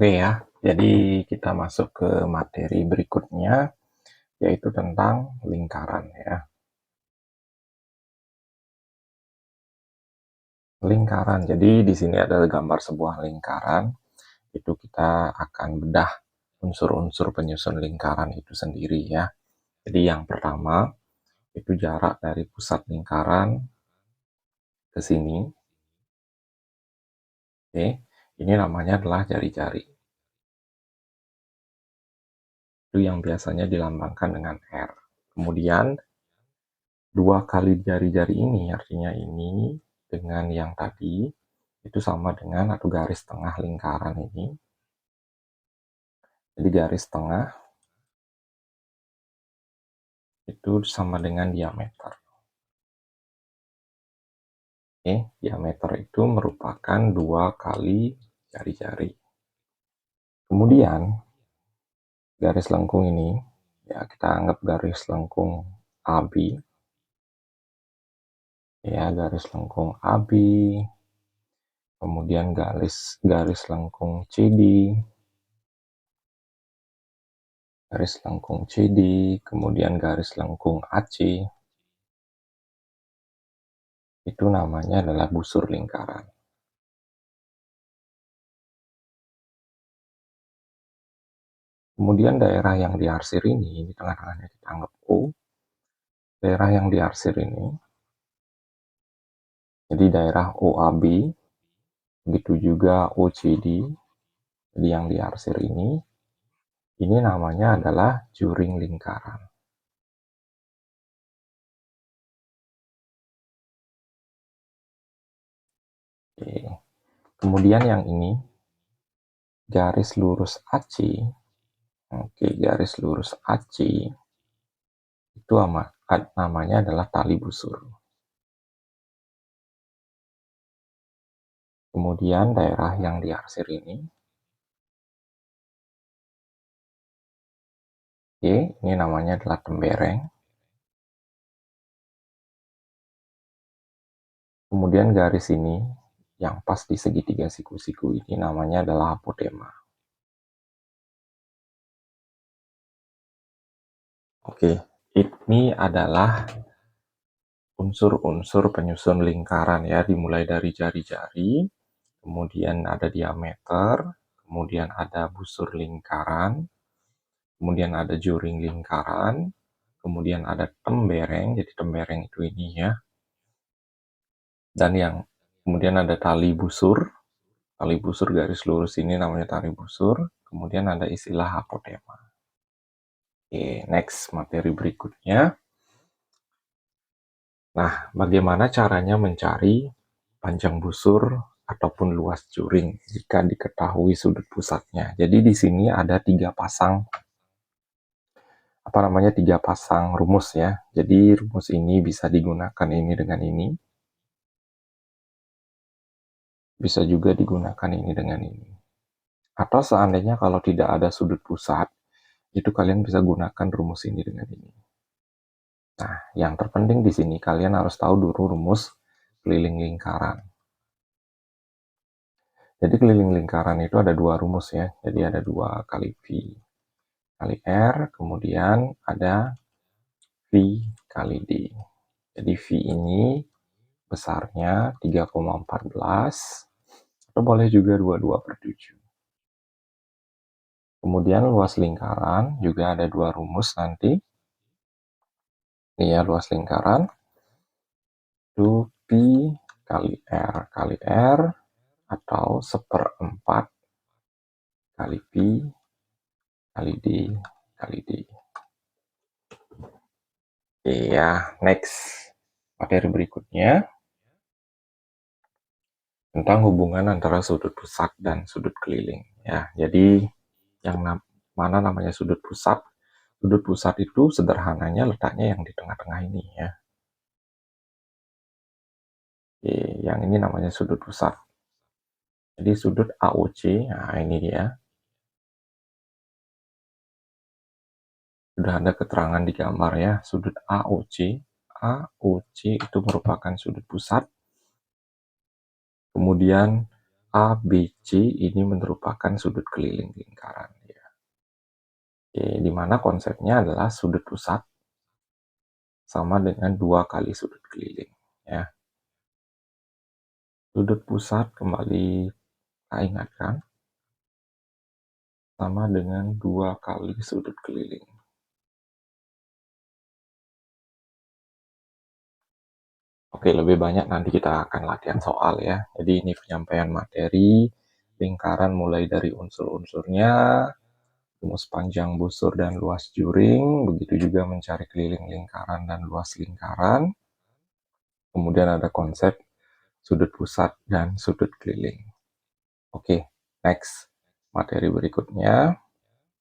Oke ya, jadi kita masuk ke materi berikutnya, yaitu tentang lingkaran ya. Lingkaran, jadi di sini ada gambar sebuah lingkaran, itu kita akan bedah unsur-unsur penyusun lingkaran itu sendiri ya. Jadi yang pertama, itu jarak dari pusat lingkaran ke sini. Oke, ini namanya adalah jari-jari. Itu yang biasanya dilambangkan dengan R. Kemudian, dua kali jari-jari ini, artinya ini dengan yang tadi, itu sama dengan atau garis tengah lingkaran ini. Jadi garis tengah itu sama dengan diameter. Oke, diameter itu merupakan 2 kali jari-jari. Kemudian garis lengkung ini, ya kita anggap garis lengkung AB. Ya, garis lengkung AB. Kemudian garis lengkung CD. Garis lengkung CD, kemudian garis lengkung AC. Itu namanya adalah busur lingkaran. Kemudian daerah yang diarsir ini, di tengah-tengahnya kita anggap O. Daerah yang diarsir ini, jadi daerah OAB, begitu juga OCD. Jadi yang diarsir ini namanya adalah juring lingkaran. Oke. Kemudian yang ini, garis lurus AC. Oke, garis lurus AC itu namanya adalah tali busur. Kemudian daerah yang diarsir ini, oke, ini namanya adalah tembereng. Kemudian garis ini, yang pas di segitiga siku-siku ini namanya adalah apodema. Oke, ini adalah unsur-unsur penyusun lingkaran ya, dimulai dari jari-jari, kemudian ada diameter, kemudian ada busur lingkaran, kemudian ada juring lingkaran, kemudian ada tembereng, jadi tembereng itu ini ya, dan yang kemudian ada tali busur garis lurus ini namanya tali busur, kemudian ada istilah apodema. Oke, next materi berikutnya. Nah, bagaimana caranya mencari panjang busur ataupun luas juring jika diketahui sudut pusatnya? Jadi di sini ada tiga pasang rumus ya. Jadi rumus ini bisa digunakan ini dengan ini. Bisa juga digunakan ini dengan ini. Atau seandainya kalau tidak ada sudut pusat, itu kalian bisa gunakan rumus ini dengan ini. Nah, yang terpenting di sini kalian harus tahu dulu rumus keliling lingkaran. Jadi keliling lingkaran itu ada dua rumus ya. Jadi ada 2 kali V kali R, kemudian ada V kali D. Jadi V ini besarnya 3,14 atau boleh juga 22/7. Kemudian luas lingkaran juga ada 2 rumus nanti. Ini ya luas lingkaran. Itu P kali R atau 1/4 kali P kali D kali D. Iya, next. Materi berikutnya tentang hubungan antara sudut pusat dan sudut keliling. Ya, jadi yang mana namanya sudut pusat? Sudut pusat itu sederhananya letaknya yang di tengah-tengah ini ya. Oke, yang ini namanya sudut pusat. Jadi sudut AOC, nah ini dia. Sudah ada keterangan di gambar ya, sudut AOC. AOC itu merupakan sudut pusat. Kemudian ABC ini merupakan sudut keliling lingkaran. Ya. Oke, di mana konsepnya adalah sudut pusat sama dengan 2 kali sudut keliling. Ya. Sudut pusat kembali kita ingatkan sama dengan 2 kali sudut keliling. Oke, lebih banyak nanti kita akan latihan soal ya. Jadi ini penyampaian materi, lingkaran mulai dari unsur-unsurnya, rumus panjang busur dan luas juring, begitu juga mencari keliling lingkaran dan luas lingkaran. Kemudian ada konsep sudut pusat dan sudut keliling. Oke, next. Materi berikutnya.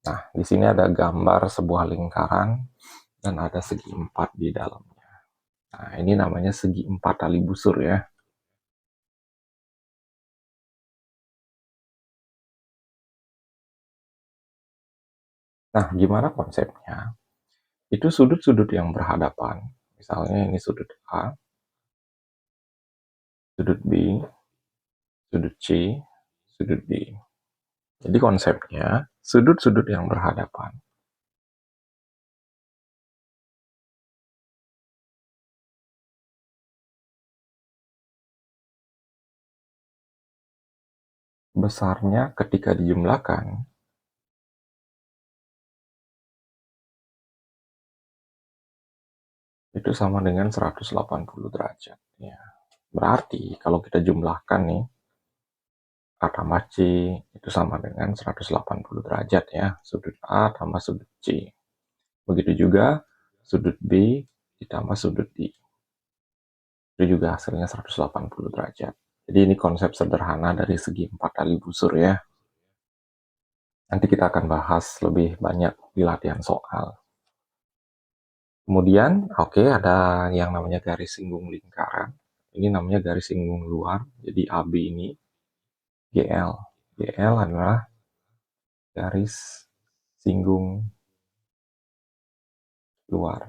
Nah, di sini ada gambar sebuah lingkaran dan ada segi 4 di dalamnya. Nah, ini namanya segi 4 tali busur ya. Nah, gimana konsepnya? Itu sudut-sudut yang berhadapan. Misalnya ini sudut A, sudut B, sudut C, sudut D. Jadi konsepnya, sudut-sudut yang berhadapan. Besarnya ketika dijumlahkan, itu sama dengan 180 derajat. Ya. Berarti kalau kita jumlahkan nih, A tambah C itu sama dengan 180 derajat ya. Sudut A tambah sudut C. Begitu juga sudut B ditambah sudut D. Itu juga hasilnya 180 derajat. Jadi ini konsep sederhana dari segi 4 tali busur ya. Nanti kita akan bahas lebih banyak di latihan soal. Kemudian, oke, ada yang namanya garis singgung lingkaran. Ini namanya garis singgung luar. Jadi AB ini GL. GL adalah garis singgung luar.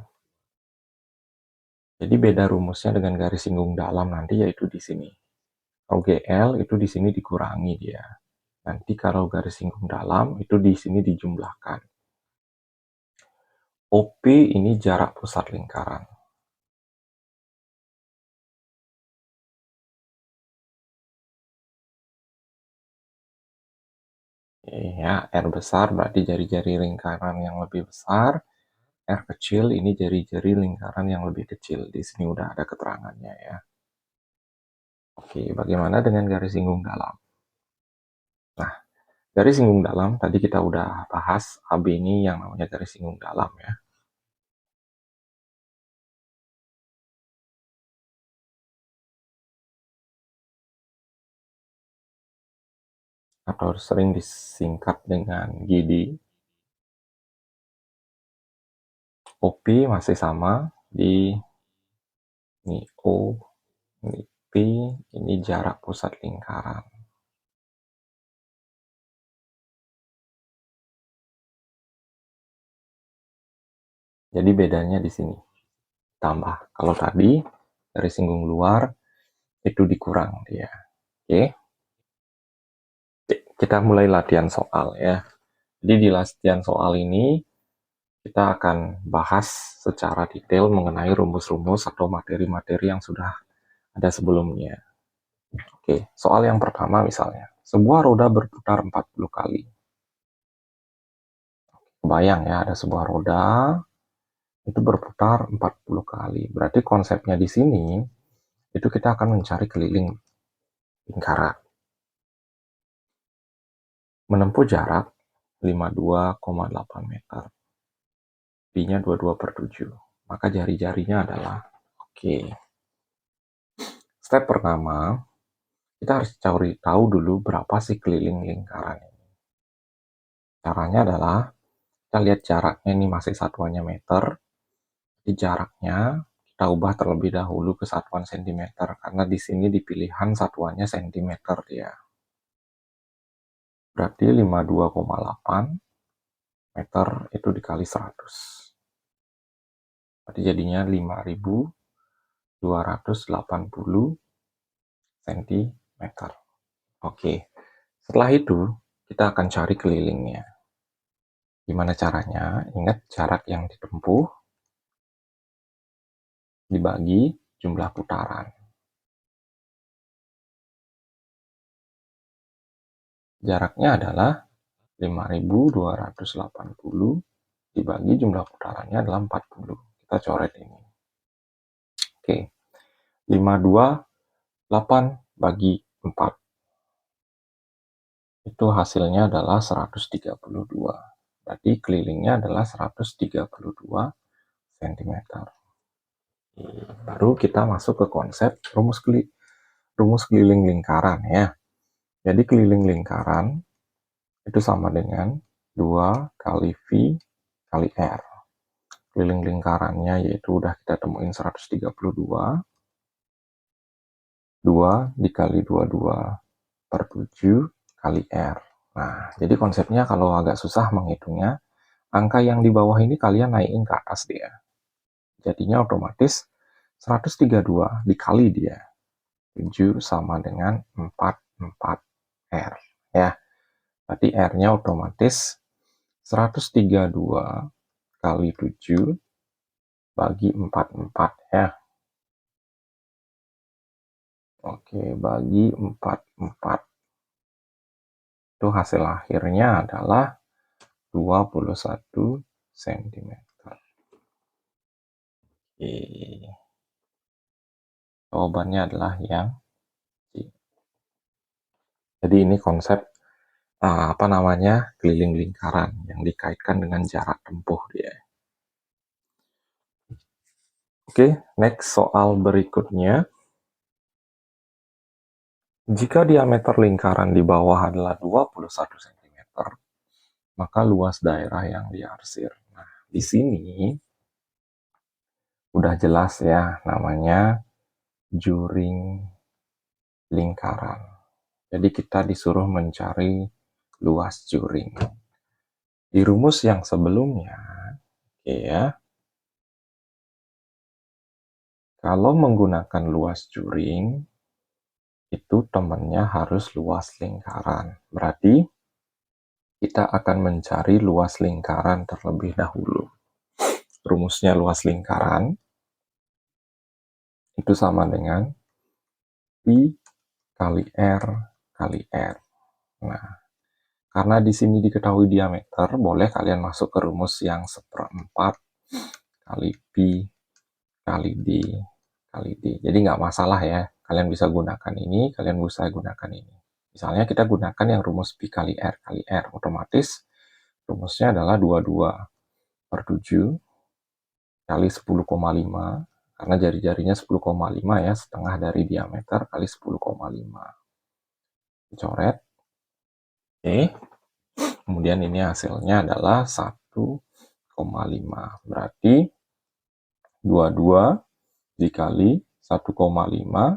Jadi beda rumusnya dengan garis singgung dalam nanti yaitu di sini. Kalau GL itu di sini dikurangi dia. Nanti kalau garis singgung dalam itu di sini dijumlahkan. OP ini jarak pusat lingkaran. Ya, R besar berarti jari-jari lingkaran yang lebih besar. R kecil ini jari-jari lingkaran yang lebih kecil. Di sini udah ada keterangannya ya. Oke, bagaimana dengan garis singgung dalam? Nah, garis singgung dalam tadi kita udah bahas AB ini yang namanya garis singgung dalam ya. Atau sering disingkat dengan GD. OP masih sama di ini O, ini P, ini jarak pusat lingkaran. Jadi bedanya di sini. Tambah. Kalau tadi garis singgung luar itu dikurang dia. Oke. Kita mulai latihan soal ya. Jadi di latihan soal ini kita akan bahas secara detail mengenai rumus-rumus atau materi-materi yang sudah ada sebelumnya. Oke, soal yang pertama misalnya, sebuah roda berputar 40 kali. Bayang ya, ada sebuah roda itu berputar 40 kali. Berarti konsepnya di sini itu kita akan mencari keliling lingkaran. Menempuh jarak 52,8 meter. Pi-nya 22/7. Maka jari-jarinya adalah, oke. Step pertama, kita harus cari tahu dulu berapa sih keliling lingkaran ini. Caranya adalah, kita lihat jaraknya ini masih satuannya meter. Di jaraknya, kita ubah terlebih dahulu ke satuan sentimeter. Karena di sini di pilihan satuannya sentimeter ya. Berarti 52,8 meter itu dikali 100. Berarti jadinya 5.280 cm. Oke, setelah itu kita akan cari kelilingnya. Gimana caranya? Ingat jarak yang ditempuh dibagi jumlah putaran. Jaraknya adalah 5.280 dibagi jumlah putarannya adalah 40. Kita coret ini. Oke, 528 bagi 4. Itu hasilnya adalah 132. Berarti kelilingnya adalah 132 cm. Baru kita masuk ke konsep rumus keliling lingkaran ya. Jadi keliling lingkaran itu sama dengan 2 kali V kali R. Keliling lingkarannya yaitu udah kita temuin 132. 2 dikali 22 per 7 kali R. Nah, jadi konsepnya kalau agak susah menghitungnya, angka yang di bawah ini kalian naikin ke atas dia. Jadinya otomatis 132 dikali dia. 7 sama dengan 44R. Ya, berarti R-nya otomatis 132 kali 7 bagi 44 ya. Oke, bagi 44. Itu hasil akhirnya adalah 21 cm. Oke. Jawabannya adalah yang C. Jadi ini konsep apa namanya keliling lingkaran yang dikaitkan dengan jarak tempuh dia. Oke, next soal berikutnya. Jika diameter lingkaran di bawah adalah 21 cm, maka luas daerah yang diarsir. Nah, di sini udah jelas ya namanya juring lingkaran. Jadi kita disuruh mencari luas juring. Di rumus yang sebelumnya, ya, kalau menggunakan luas juring, itu temannya harus luas lingkaran. Berarti kita akan mencari luas lingkaran terlebih dahulu. Rumusnya luas lingkaran itu sama dengan Pi kali R kali R. Nah, karena di sini diketahui diameter, boleh kalian masuk ke rumus yang seperempat kali Pi kali D kali D. Jadi nggak masalah ya, kalian bisa gunakan ini, kalian bisa gunakan ini. Misalnya kita gunakan yang rumus Pi kali R, otomatis rumusnya adalah 22 per 7 kali 10,5, karena jari-jarinya 10,5 ya, setengah dari diameter kali 10,5. Coret. Oke. Kemudian ini hasilnya adalah 1,5. Berarti 22 dikali 1,5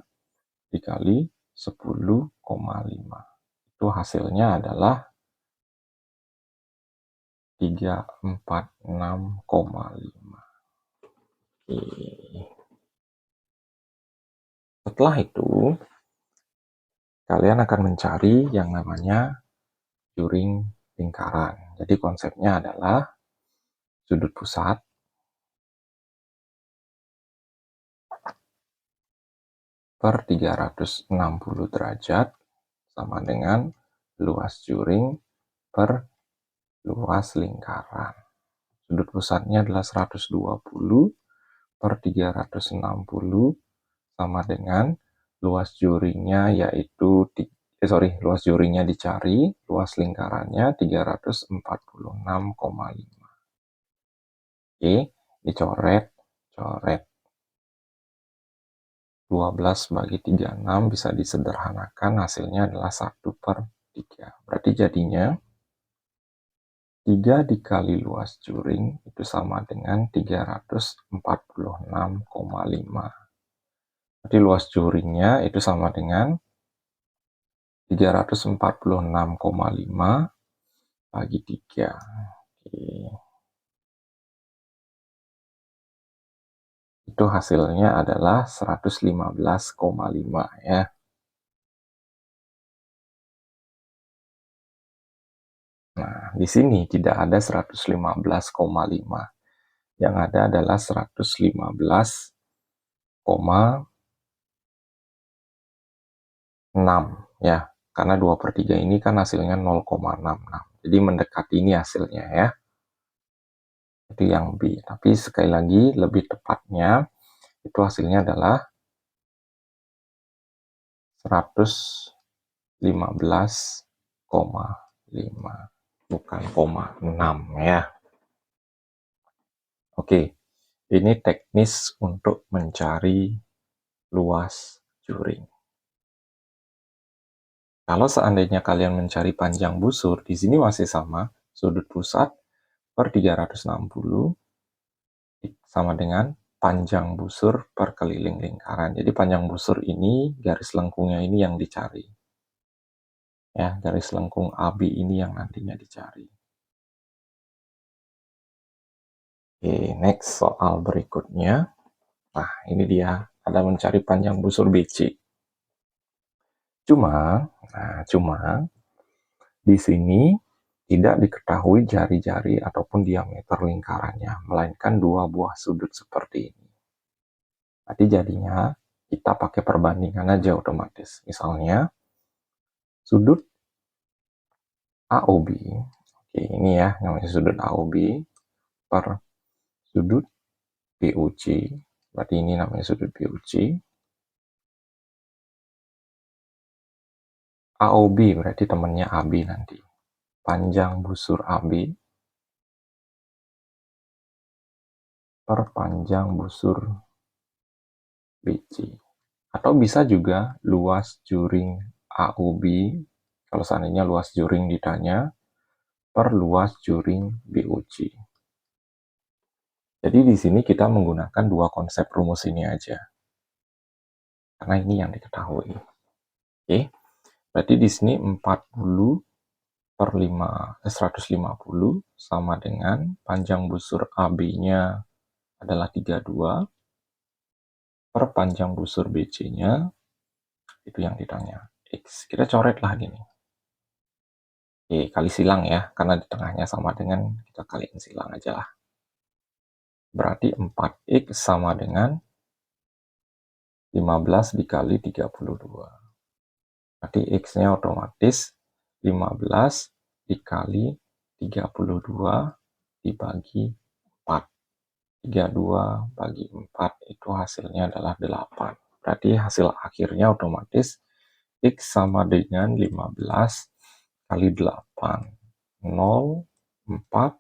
dikali 10,5. Itu hasilnya adalah 346,5. Setelah itu, kalian akan mencari yang namanya juring lingkaran. Jadi konsepnya adalah sudut pusat per 360 derajat sama dengan luas juring per luas lingkaran. Sudut pusatnya adalah 120 per 360 sama dengan luas juringnya yaitu luas juringnya dicari, luas lingkarannya 346,5. Oke, dicoret, coret. 12 bagi 36 bisa disederhanakan, hasilnya adalah 1 per 3. Berarti jadinya 3 dikali luas juring itu sama dengan 346,5. Jadi luas juringnya itu sama dengan 346,5 bagi 3. Oke. Itu hasilnya adalah 115,5 ya. Nah, di sini tidak ada 115,5. Yang ada adalah 115,6 ya. Karena 2/3 ini kan hasilnya 0,66. Jadi mendekati ini hasilnya ya. Itu yang B. Tapi sekali lagi lebih tepatnya itu hasilnya adalah 115,5 bukan 0,6 ya. Oke, ini teknis untuk mencari luas juring. Kalau seandainya kalian mencari panjang busur, di sini masih sama, sudut pusat per 360 sama dengan panjang busur per keliling lingkaran. Jadi panjang busur ini, garis lengkungnya ini yang dicari. Ya, garis lengkung AB ini yang nantinya dicari. Oke, next soal berikutnya. Nah, ini dia, ada mencari panjang busur BC. Cuma di sini tidak diketahui jari-jari ataupun diameter lingkarannya, melainkan dua buah sudut seperti ini. Nanti jadinya kita pakai perbandingan aja otomatis. Misalnya, sudut AOB, oke, ini ya namanya sudut AOB per sudut BOC, berarti ini namanya sudut BOC. AOB berarti temannya AB nanti. Panjang busur AB per panjang busur BC. Atau bisa juga luas juring AOB, kalau seandainya luas juring ditanya, per luas juring BOC. Jadi di sini kita menggunakan dua konsep rumus ini aja. Karena ini yang diketahui. Oke. Berarti di sini 40 per 150 sama dengan panjang busur AB-nya adalah 32 per panjang busur BC-nya, itu yang ditanya. X. Kita coret lah gini. Oke, kali silang ya, karena di tengahnya sama dengan, kita kaliin silang aja lah. Berarti 4X sama dengan 15 dikali 32. Berarti X-nya otomatis 15 dikali 32 dibagi 4. 32 bagi 4 itu hasilnya adalah 8. Berarti hasil akhirnya otomatis X sama dengan 15 kali 8. 0, 4,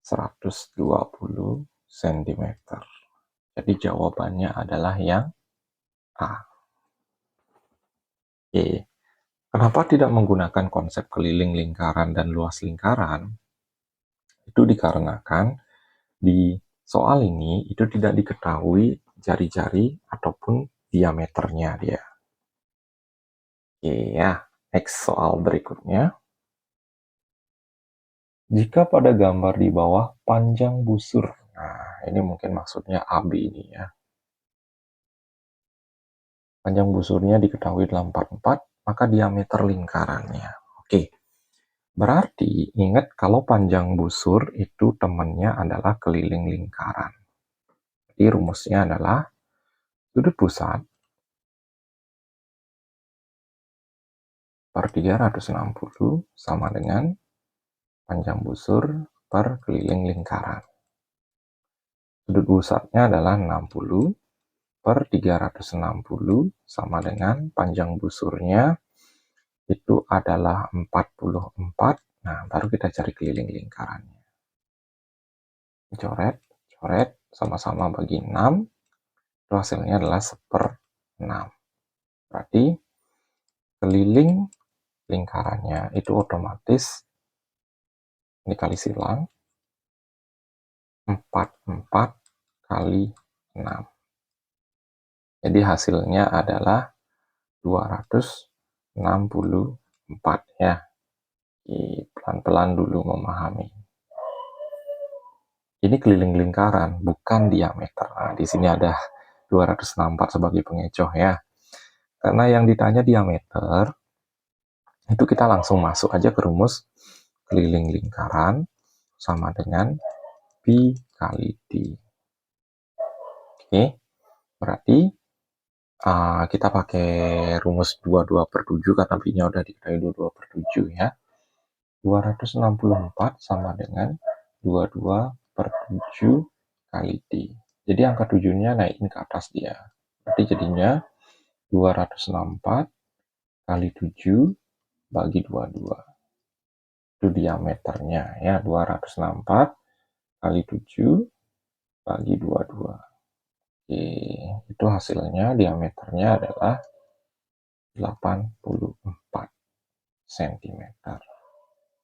120 cm. Jadi jawabannya adalah yang A. Oke. Kenapa tidak menggunakan konsep keliling lingkaran dan luas lingkaran? Itu dikarenakan di soal ini itu tidak diketahui jari-jari ataupun diameternya dia. Oke ya, next soal berikutnya. Jika pada gambar di bawah panjang busur, nah ini mungkin maksudnya AB ini ya. Panjang busurnya diketahui dalam 44, maka diameter lingkarannya. Oke. Berarti ingat kalau panjang busur itu temannya adalah keliling lingkaran. Jadi rumusnya adalah sudut pusat per 360 sama dengan panjang busur per keliling lingkaran. Sudut pusatnya adalah 60 per 360 sama dengan panjang busurnya itu adalah 44. Nah, baru kita cari keliling lingkarannya. Coret, coret, sama-sama bagi 6. Itu hasilnya adalah 1/6. Berarti keliling lingkarannya itu otomatis dikali silang 44 kali 6. Jadi hasilnya adalah 264 ya. Pelan-pelan dulu memahami. Ini keliling lingkaran, bukan diameter. Nah, di sini ada 264 sebagai pengecoh ya. Karena yang ditanya diameter, itu kita langsung masuk aja ke rumus keliling lingkaran sama dengan pi kali d. Oke, berarti kita pakai rumus 22/7 karena pi-nya udah dikali 22/7 ya. 264 sama dengan 22/7 kali d. Jadi angka 7-nya naikin ke atas dia. Berarti jadinya 264 kali 7 bagi 22. Itu diameternya ya, 264 kali 7 bagi 22. Oke, itu hasilnya diameternya adalah 84 cm.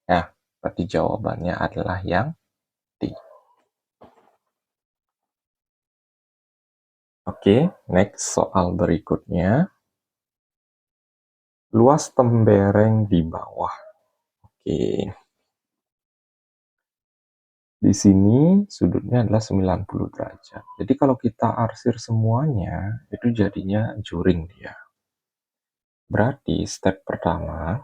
Ya, berarti jawabannya adalah yang D. Oke, next soal berikutnya. Luas tembereng di bawah. Oke. Di sini sudutnya adalah 90 derajat. Jadi kalau kita arsir semuanya, itu jadinya juring dia. Berarti step pertama,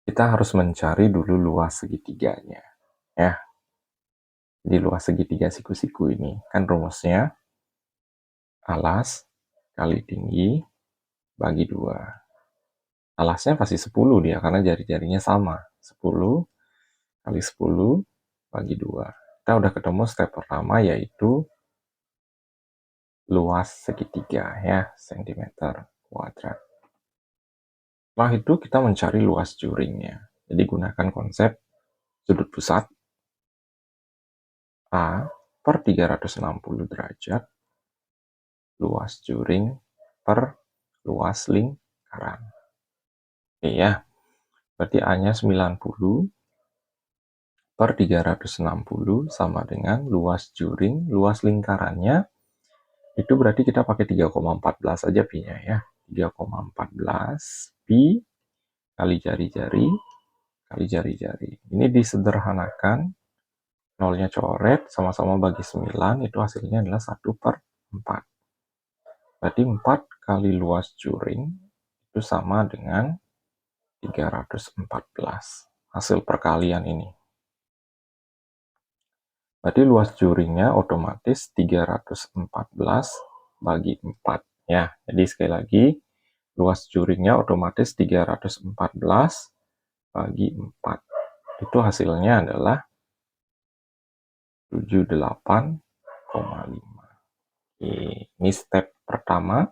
kita harus mencari dulu luas segitiganya. Ya. Di luas segitiga siku-siku ini. Kan rumusnya alas kali tinggi bagi 2. Alasnya pasti 10 dia, karena jari-jarinya sama. 10 kali 10 bagi 2. Kita udah ketemu step pertama, yaitu luas segitiga ya, sentimeter kuadrat. Setelah itu kita mencari luas juringnya. Jadi gunakan konsep sudut pusat A per 360 derajat luas juring per luas lingkaran. Oke ya, berarti A-nya 90 per 360 sama dengan luas juring, luas lingkarannya itu berarti kita pakai 3,14 aja pi-nya ya. 3,14 pi kali jari-jari kali jari-jari. Ini disederhanakan, nolnya coret, sama-sama bagi 9, itu hasilnya adalah 1/4. Berarti 4 kali luas juring itu sama dengan 314. Hasil perkalian ini. Berarti luas juringnya otomatis 314 bagi 4. Ya, jadi sekali lagi, luas juringnya otomatis 314 bagi 4. Itu hasilnya adalah 78,5. Ini step pertama.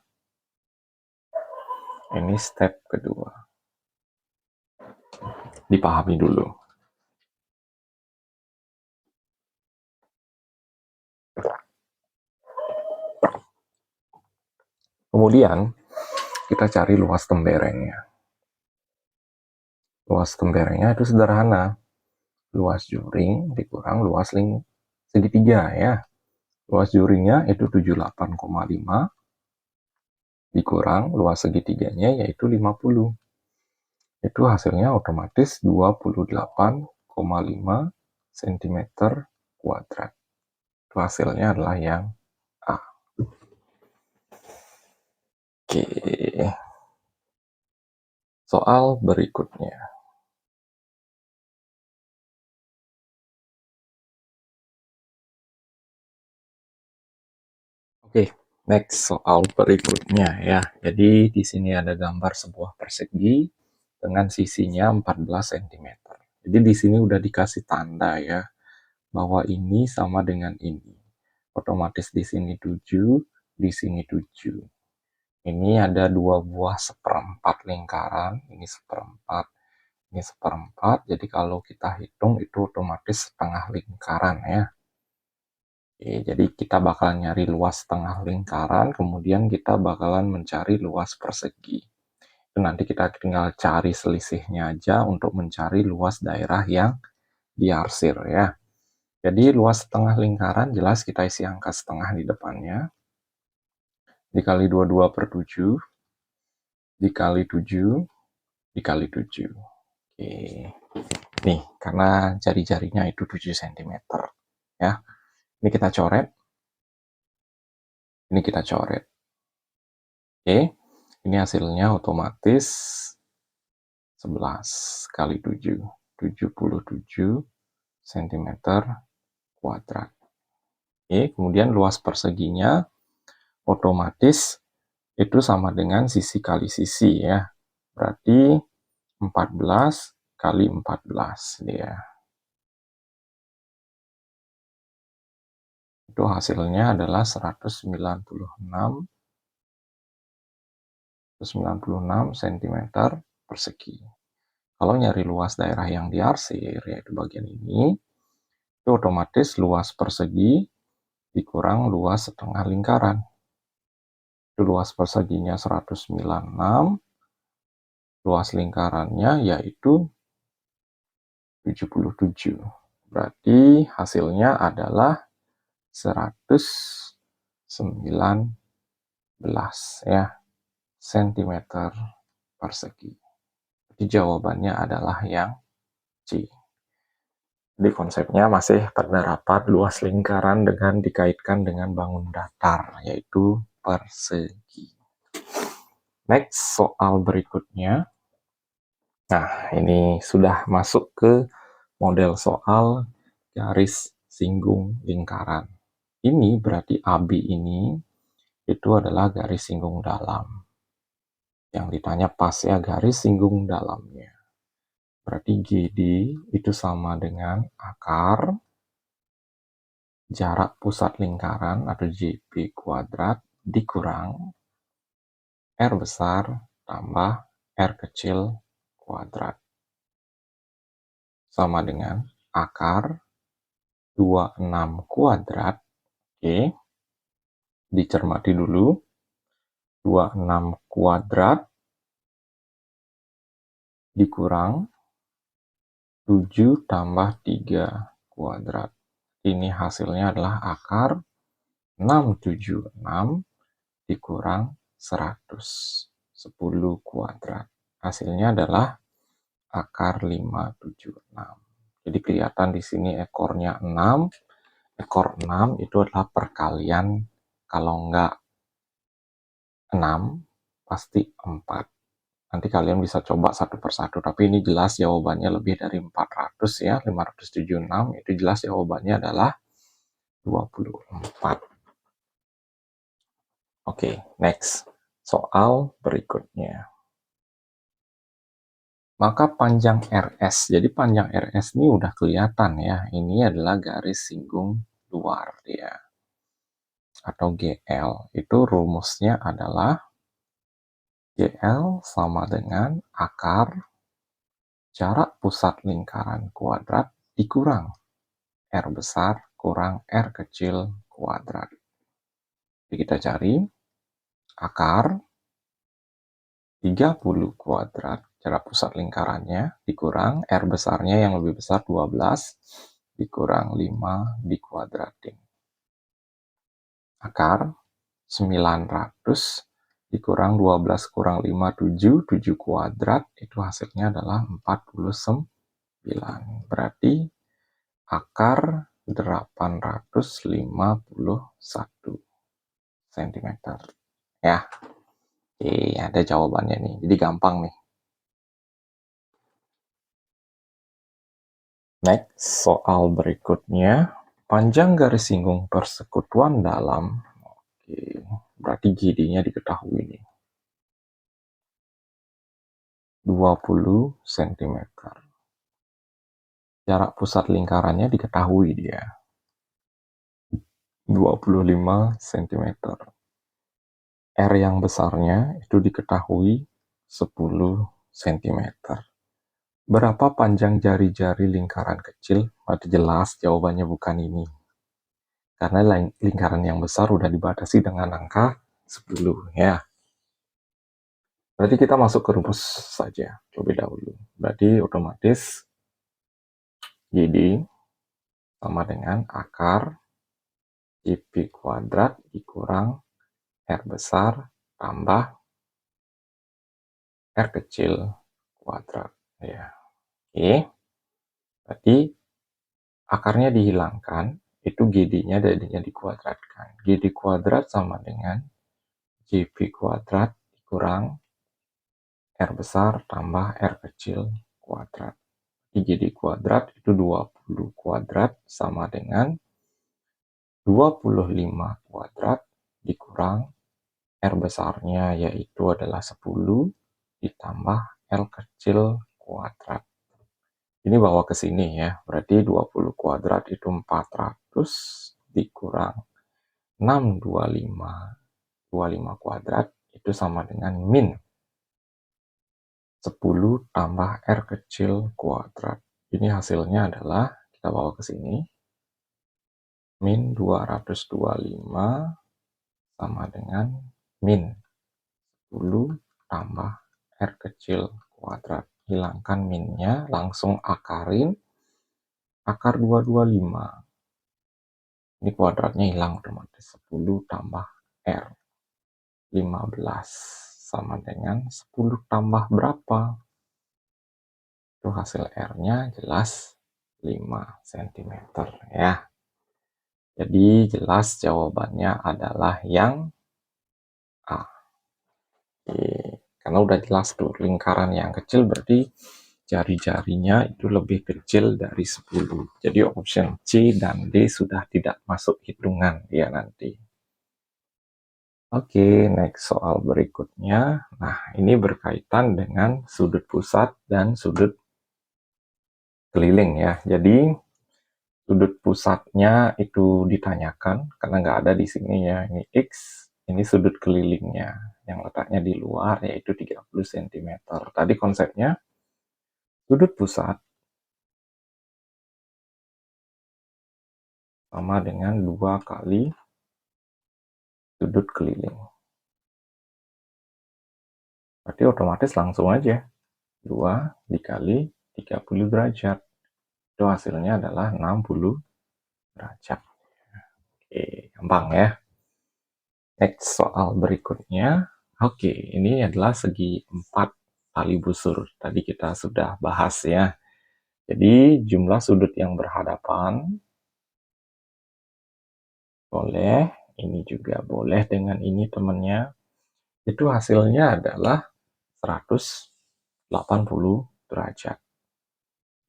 Ini step kedua. Dipahami dulu. Kemudian, kita cari luas temberengnya. Luas temberengnya itu sederhana. Luas juring dikurang luas segitiga ya. Luas juringnya itu 78,5 dikurang luas segitiganya yaitu 50. Itu hasilnya otomatis 28,5 cm kuadrat. Itu hasilnya adalah yang A. Oke. Soal berikutnya. Oke, next soal berikutnya ya. Jadi di sini ada gambar sebuah persegi dengan sisinya 14 cm. Jadi di sini udah dikasih tanda ya bahwa ini sama dengan ini. Otomatis di sini 7, di sini 7. Ini ada dua buah seperempat lingkaran, ini seperempat, ini seperempat. Jadi kalau kita hitung itu otomatis setengah lingkaran ya. Oke, jadi kita bakalan nyari luas setengah lingkaran, kemudian kita bakalan mencari luas persegi. Itu nanti kita tinggal cari selisihnya aja untuk mencari luas daerah yang diarsir ya. Jadi luas setengah lingkaran jelas kita isi angka setengah di depannya. Dikali 22/7, dikali 7, dikali 7. Oke. Nih, karena jari-jarinya itu 7 cm. Ya. Ini kita coret. Ini kita coret. Oke. Ini hasilnya otomatis 11 kali 7. 77 cm kuadrat. Oke, kemudian luas perseginya otomatis itu sama dengan sisi kali sisi ya. Berarti 14 kali 14 dia. Itu hasilnya adalah 196 cm persegi. Kalau nyari luas daerah yang diarsir, yaitu bagian ini, itu otomatis luas persegi dikurang luas setengah lingkaran. Itu luas perseginya 196, luas lingkarannya yaitu 77. Berarti hasilnya adalah 119 ya cm persegi. Jadi jawabannya adalah yang C. Jadi konsepnya masih penerapan luas lingkaran dengan dikaitkan dengan bangun datar, yaitu persegi. Next, soal berikutnya. Nah, ini sudah masuk ke model soal garis singgung lingkaran. Ini berarti AB ini itu adalah garis singgung dalam. Yang ditanya pas ya, garis singgung dalamnya. Berarti GD itu sama dengan akar jarak pusat lingkaran atau JP kuadrat dikurang R besar tambah R kecil kuadrat. Sama dengan akar 26 kuadrat. Oke. Dicermati dulu. 26 kuadrat dikurang 7 tambah 3 kuadrat. Ini hasilnya adalah akar 676 dikurang 110 kuadrat. Hasilnya adalah akar 576. Jadi kelihatan di sini ekornya 6. Ekor 6 itu adalah perkalian, kalau enggak 6 pasti 4. Nanti kalian bisa coba satu persatu, tapi ini jelas jawabannya lebih dari 400 ya, 576, itu jelas jawabannya adalah 24. Oke, next. Soal berikutnya. Maka panjang RS, jadi panjang RS ini udah kelihatan ya, ini adalah garis singgung luar ya, atau GL. Itu rumusnya adalah GL sama dengan akar jarak pusat lingkaran kuadrat dikurang R besar kurang R kecil kuadrat. Jadi kita cari akar 30 kuadrat, jarak pusat lingkarannya, dikurang R besarnya yang lebih besar 12, dikurang 5 dikuadratin. Akar 900 dikurang 12 kurang 5, 7 kuadrat, itu hasilnya adalah 49. Berarti akar 851 cm. Ya, oke, ada jawabannya nih. Jadi gampang nih. Next, soal berikutnya. Panjang garis singgung persekutuan dalam. Oke, berarti GD-nya diketahui nih. 20 cm. Jarak pusat lingkarannya diketahui dia. 25 cm. R yang besarnya itu diketahui 10 cm. Berapa panjang jari-jari lingkaran kecil? Berarti jelas jawabannya bukan ini. Karena lingkaran yang besar udah dibatasi dengan angka 10 ya. Berarti kita masuk ke rumus saja terlebih dahulu. Berarti otomatis JD sama dengan akar JP kuadrat dikurang R besar tambah R kecil kuadrat. Ya. Oke. Berarti akarnya dihilangkan, itu GD-nya jadinya dikuadratkan. GD kuadrat sama dengan JP kuadrat dikurang R besar tambah R kecil kuadrat. IGD kuadrat itu 20 kuadrat sama dengan 25 kuadrat dikurang R besarnya yaitu adalah 10 ditambah L kecil kuadrat. Ini bawa ke sini ya, berarti 20 kuadrat itu 400 dikurang 625. 25 kuadrat itu sama dengan min 10 tambah R kecil kuadrat. Ini hasilnya adalah, kita bawa ke sini, min 225 sama dengan min 10 tambah R kecil kuadrat. Hilangkan minnya, langsung akarin akar 225. Ini kuadratnya hilang otomatis. 10 tambah R. 15 sama dengan 10 tambah berapa? Itu hasil R-nya jelas 5 cm ya. Jadi jelas jawabannya adalah yang A. Oke. Karena udah jelas tuh lingkaran yang kecil berarti jari-jarinya itu lebih kecil dari 10. Jadi option C dan D sudah tidak masuk hitungan ya nanti. Oke, next soal berikutnya. Nah, ini berkaitan dengan sudut pusat dan sudut keliling ya. Jadi sudut pusatnya itu ditanyakan karena nggak ada di sini ya. Ini X, ini sudut kelilingnya yang letaknya di luar yaitu 30 cm. Tadi konsepnya sudut pusat sama dengan 2 kali sudut keliling. Berarti otomatis langsung aja 2 dikali 30 derajat. Itu hasilnya adalah 60 derajat. Oke, gampang ya. Next soal berikutnya. Oke, ini adalah segi 4 tali busur. Tadi kita sudah bahas ya. Jadi jumlah sudut yang berhadapan boleh, ini juga boleh dengan ini temannya. Itu hasilnya adalah 180 derajat.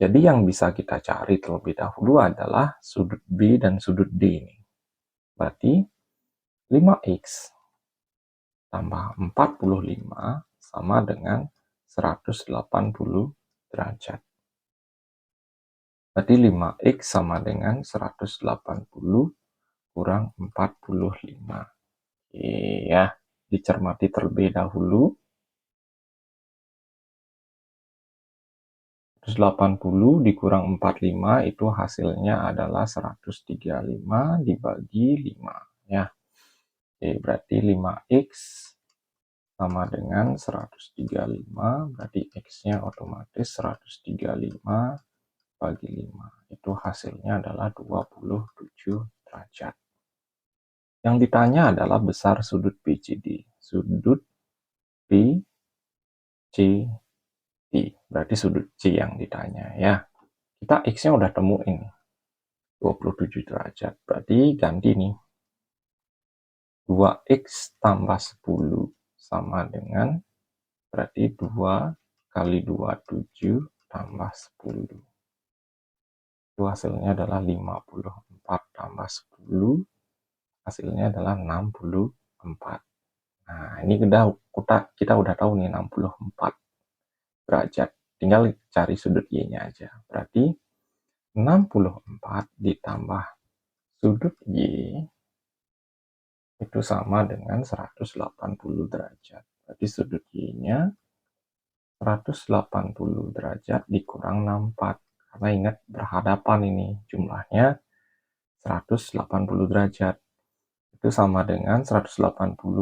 Jadi yang bisa kita cari terlebih dahulu adalah sudut B dan sudut D ini. Berarti 5X tambah 45 sama dengan 180 derajat. Berarti 5X sama dengan 180 kurang 45. Oke ya, dicermati terlebih dahulu. 180 dikurang 45 itu hasilnya adalah 135 dibagi 5 ya. Oke, berarti 5X sama dengan 135, berarti X-nya otomatis 135 bagi 5. Itu hasilnya adalah 27 derajat. Yang ditanya adalah besar sudut BCD. Sudut BCD. Berarti sudut C yang ditanya ya. Kita X-nya udah temuin 27 derajat. Berarti ganti nih. 2X tambah 10 sama dengan, berarti 2 kali 27 tambah 10. Itu hasilnya adalah 54 tambah 10. Hasilnya adalah 64. Nah, ini kita udah tahu nih 64 derajat. Tinggal cari sudut Y-nya aja. Berarti 64 ditambah sudut Y itu sama dengan 180 derajat. Berarti sudut Y-nya 180 derajat dikurang 64. Karena ingat berhadapan ini jumlahnya 180 derajat. Itu sama dengan 180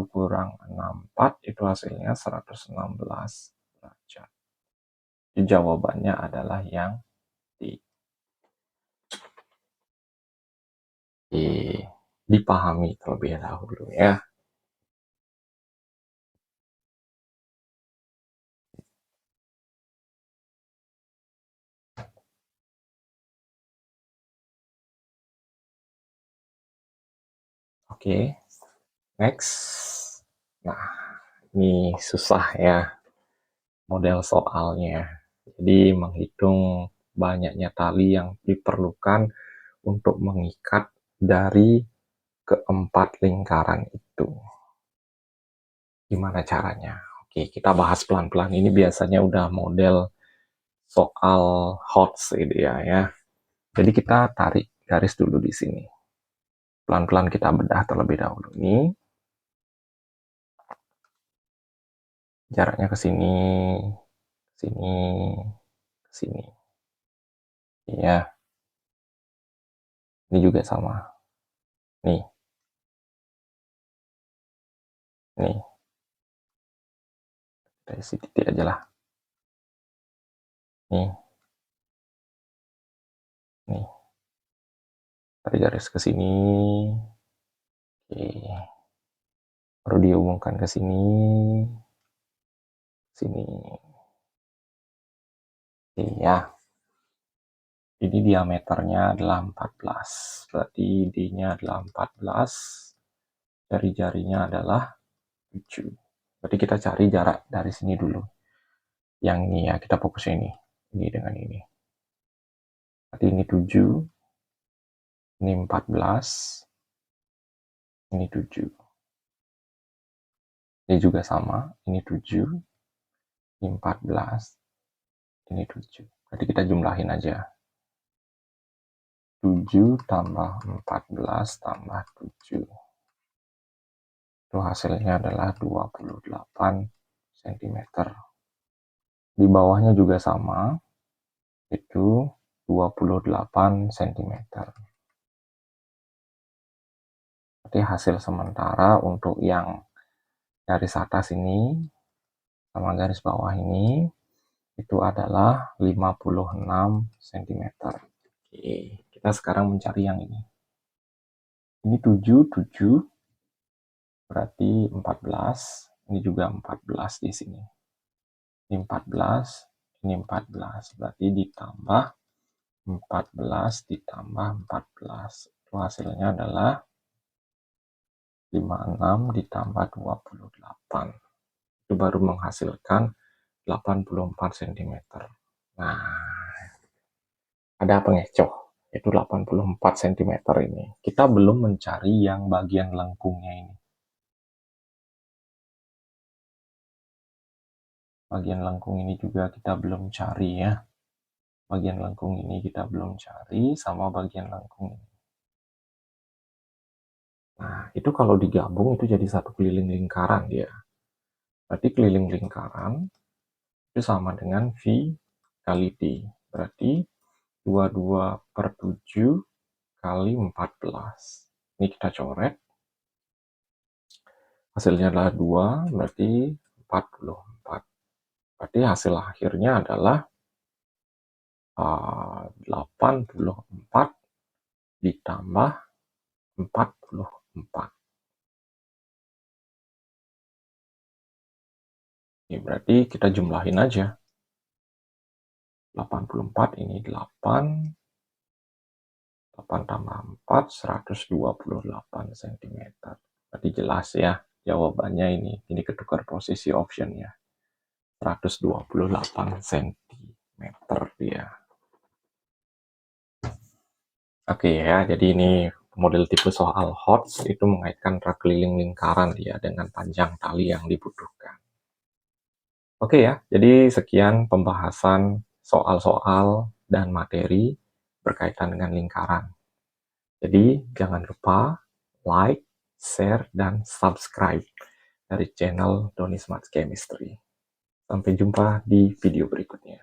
kurang 64 itu hasilnya 116 derajat. Jadi jawabannya adalah yang D. Dipahami terlebih dahulu ya. Oke, next. Nah, ini susah ya model soalnya. Jadi menghitung banyaknya tali yang diperlukan untuk mengikat dari keempat lingkaran itu. Gimana caranya? Oke, kita bahas pelan-pelan. Ini biasanya udah model soal HOTS gitu ya. Jadi kita tarik garis dulu di sini. Pelan-pelan kita bedah terlebih dahulu. Ini jaraknya ke sini, sini, sini. Ya, ini juga sama. Nih, nih. Dari sini titik aja lah. Nih, nih. Tarik garis ke sini. Oke. Baru dihubungkan ke sini. Sini. Iya. Ini diameternya adalah 14. Berarti D-nya adalah 14. Jari-jarinya adalah 7. Berarti kita cari jarak dari sini dulu. Yang ini ya, kita fokus ini. Ini dengan ini. Berarti ini 7. Ini 14. Ini 7. Ini juga sama. Ini 7. Ini 14. Ini 7. Berarti kita jumlahin aja. 7 tambah 14 tambah 7. Itu hasilnya adalah 28 cm. Di bawahnya juga sama. Itu 28 cm. Berarti hasil sementara untuk yang garis atas ini sama garis bawah ini itu adalah 56 cm. Oke, kita sekarang mencari yang ini. Ini 7, 7 berarti 14. Ini juga 14 di sini. Ini 14, ini 14. Berarti ditambah 14 ditambah 14. Itu hasilnya adalah 56 ditambah 28. Itu baru menghasilkan 84 cm. Nah, ada pengecoh, yaitu 84 cm ini. Kita belum mencari yang bagian lengkungnya ini. Bagian lengkung ini juga kita belum cari ya. Bagian lengkung ini kita belum cari, sama bagian lengkung ini. Nah, itu kalau digabung itu jadi satu keliling lingkaran dia. Berarti keliling lingkaran itu sama dengan V kali D. Berarti 22/7 kali 14. Ini kita coret. Hasilnya adalah 2, berarti 44. Berarti hasil akhirnya adalah 84 ditambah 44. Ini berarti kita jumlahin aja. 84 ini 8. 8 tambah 4, 128 cm. Berarti jelas ya jawabannya ini. Ini ketukar posisi optionnya. 128 cm dia. Oke ya, jadi ini model tipe soal HOTS itu mengaitkan rak keliling lingkaran dia dengan panjang tali yang dibutuhkan. Oke ya, jadi sekian pembahasan soal-soal dan materi berkaitan dengan lingkaran. Jadi jangan lupa like, share, dan subscribe dari channel Doni Smart Chemistry. Sampai jumpa di video berikutnya.